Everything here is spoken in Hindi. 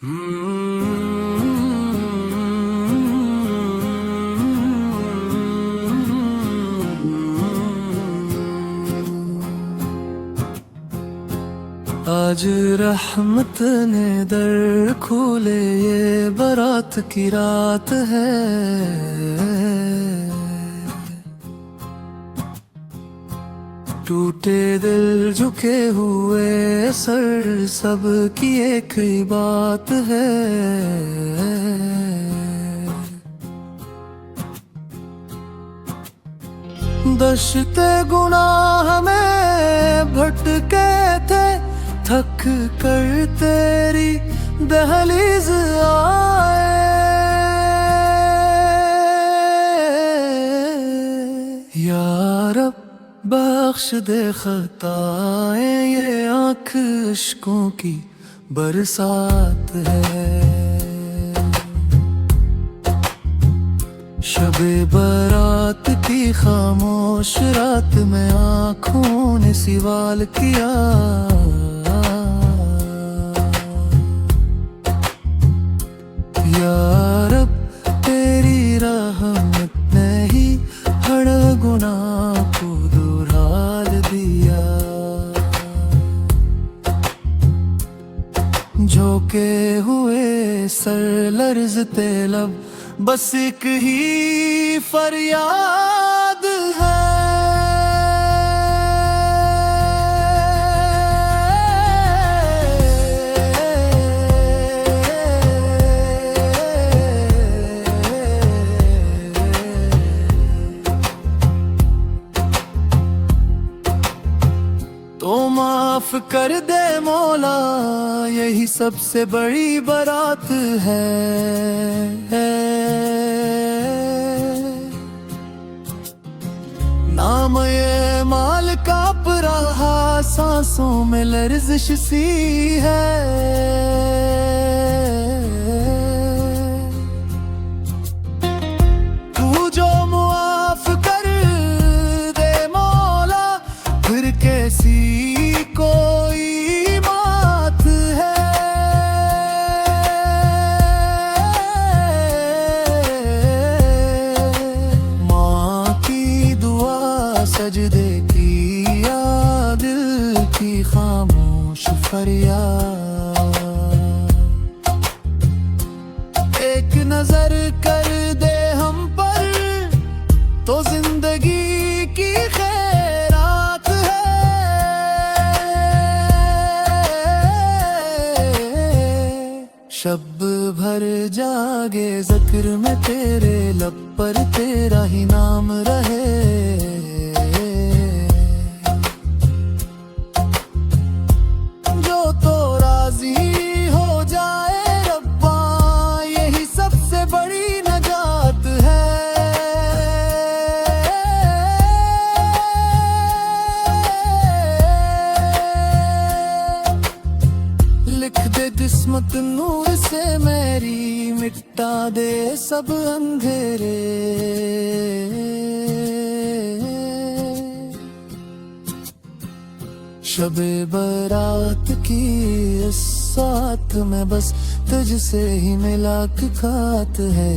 आज रहमत ने दर खोले, ये बारात की रात है। टूटे दिल झुके हुए सर, सब की एक ही बात है। दश्ते गुनाह में भटके थे, थक कर तेरी दहलीज आए। या रब बख्श दे खताएं, ये आँख इश्कों की बरसात है। शबे बारात की खामोश रात में आँखों ने सवाल किया। या रब तेरी रहमत ने ही हर गुनाह को दुहरा दिया। झोंके हुए सर लर्ज़ते लब, बस एक ही फरियाद है। तो माफ कर दे मौला, यही सबसे बड़ी बारात है। नाम ये माल काँप रहा, सांसों में लर्जिश सी है। तू जो मुआफ कर दे मौला, फिर कैसी कोई बात है। माँ की दुआ सजदे की, या दिल की खामोश फरियाद। एक नजर कर दे हम पर, तो जिंदगी की खैरात है। शब भर जागे ज़िक्र में तेरे, लब पर तेरा ही नाम रहे। जो तो राजी हो जाए रब्बा, यही सबसे बड़ी नजात है। लिख दे किस्मत नूर से मेरी, मिटा दे सब अंधेरे। शबे बारात की इस साथ में बस तुझसे ही मुलाकात है।